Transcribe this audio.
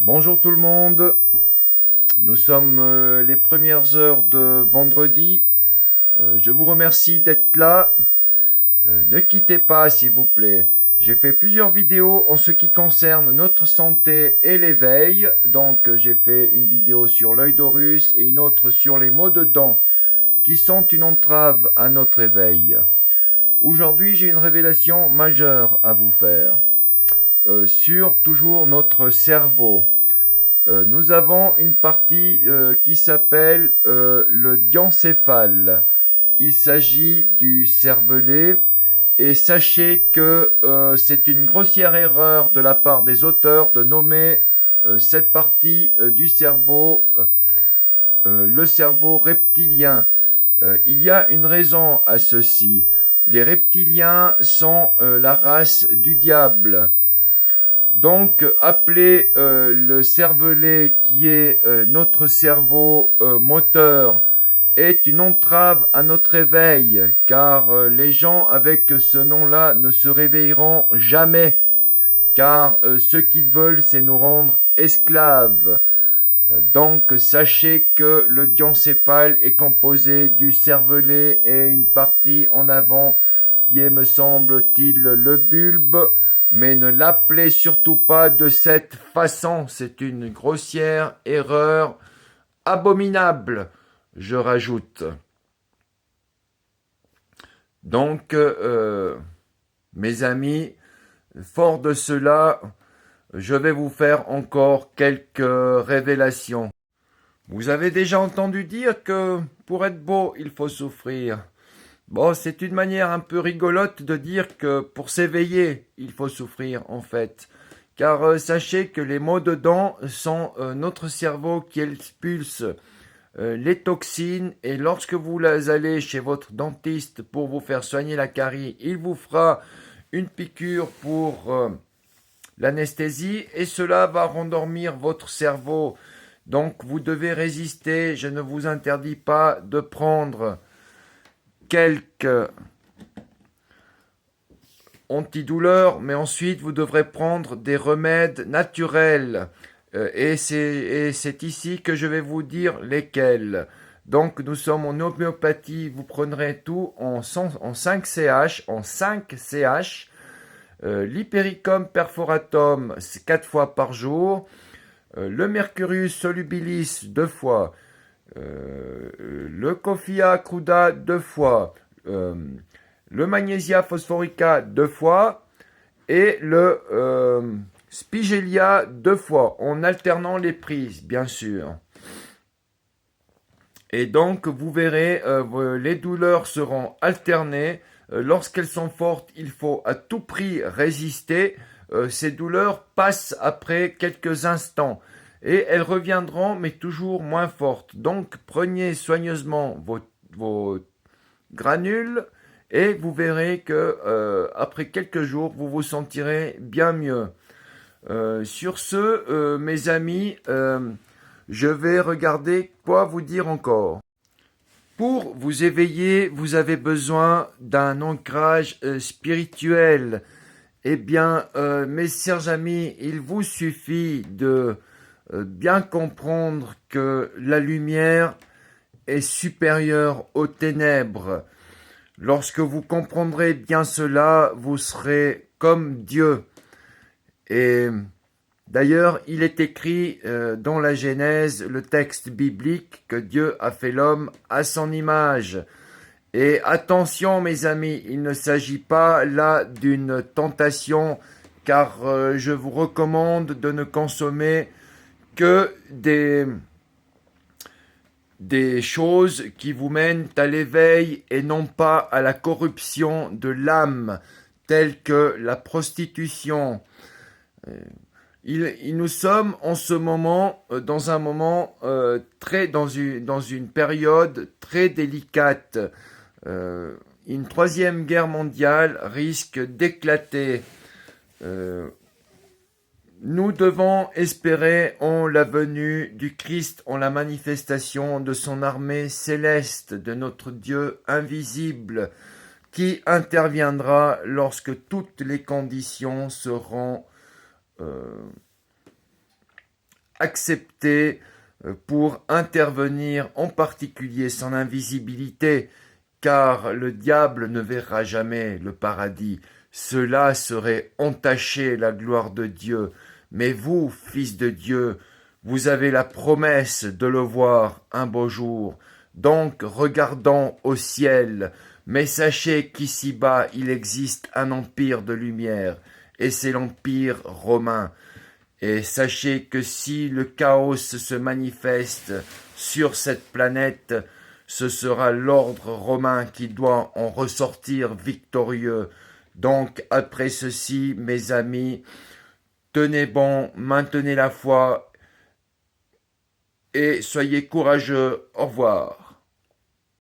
Bonjour tout le monde, nous sommes les premières heures de vendredi. Je vous remercie d'être là. Ne quittez pas s'il vous plaît. J'ai fait plusieurs vidéos en ce qui concerne notre santé et l'éveil. Donc j'ai fait une vidéo sur l'œil d'Horus et une autre sur les maux de dents qui sont une entrave à notre éveil. Aujourd'hui j'ai une révélation majeure à vous faire sur toujours notre cerveau. Nous avons une partie qui s'appelle le diencéphale. Il s'agit du cervelet et sachez que c'est une grossière erreur de la part des auteurs de nommer cette partie du cerveau le cerveau reptilien. Il y a une raison à ceci. Les reptiliens sont la race du diable. Donc, appeler le cervelet qui est notre cerveau moteur est une entrave à notre éveil, car les gens avec ce nom-là ne se réveilleront jamais, car ce qu'ils veulent, c'est nous rendre esclaves. Donc, sachez que le diencéphale est composé du cervelet et une partie en avant qui est, me semble-t-il, le bulbe, mais ne l'appelez surtout pas de cette façon, c'est une grossière erreur abominable, je rajoute. Donc, mes amis, fort de cela, je vais vous faire encore quelques révélations. Vous avez déjà entendu dire que pour être beau, il faut souffrir. Bon, c'est une manière un peu rigolote de dire que pour s'éveiller, il faut souffrir en fait. Car sachez que les maux de dents sont notre cerveau qui expulse les toxines et lorsque vous allez chez votre dentiste pour vous faire soigner la carie, il vous fera une piqûre pour l'anesthésie et cela va rendormir votre cerveau. Donc vous devez résister. Je ne vous interdis pas de prendre quelques antidouleurs, mais ensuite vous devrez prendre des remèdes naturels. Et c'est ici que je vais vous dire lesquels. Donc nous sommes en homéopathie, vous prendrez tout en 5 CH, en 5 CH. L'hypericum perforatum 4 fois par jour. Le mercurius solubilis 2 fois. Le Coffea cruda 2 fois. Le Magnesia phosphorica 2 fois. Et le Spigelia 2 fois, en alternant les prises, bien sûr. Et donc, vous verrez, les douleurs seront alternées. Lorsqu'elles sont fortes, il faut à tout prix résister. Ces douleurs passent après quelques instants. Et elles reviendront, mais toujours moins fortes. Donc, prenez soigneusement vos granules et vous verrez que après quelques jours, vous vous sentirez bien mieux. Sur ce, mes amis, je vais regarder quoi vous dire encore. Pour vous éveiller, vous avez besoin d'un ancrage spirituel. Eh bien, mes chers amis, il vous suffit de bien comprendre que la lumière est supérieure aux ténèbres. Lorsque vous comprendrez bien cela, vous serez comme Dieu. Et d'ailleurs, il est écrit dans la Genèse, le texte biblique, que Dieu a fait l'homme à son image. Et attention mes amis, il ne s'agit pas là d'une tentation, car je vous recommande de ne consommer que des choses qui vous mènent à l'éveil et non pas à la corruption de l'âme, telle que la prostitution. Nous sommes en ce moment dans un moment dans une période très délicate. Une troisième guerre mondiale risque d'éclater. Euh, Nous devons espérer en la venue du Christ, en la manifestation de son armée céleste, de notre Dieu invisible, qui interviendra lorsque toutes les conditions seront accepter pour intervenir, en particulier son invisibilité, car le diable ne verra jamais le paradis. Cela serait entacher la gloire de Dieu. Mais vous, fils de Dieu, vous avez la promesse de le voir un beau jour. Donc, regardons au ciel, mais sachez qu'ici-bas il existe un empire de lumière, et c'est l'empire romain. Et sachez que si le chaos se manifeste sur cette planète, ce sera l'ordre romain qui doit en ressortir victorieux. Donc, après ceci, mes amis, tenez bon, maintenez la foi et soyez courageux. Au revoir.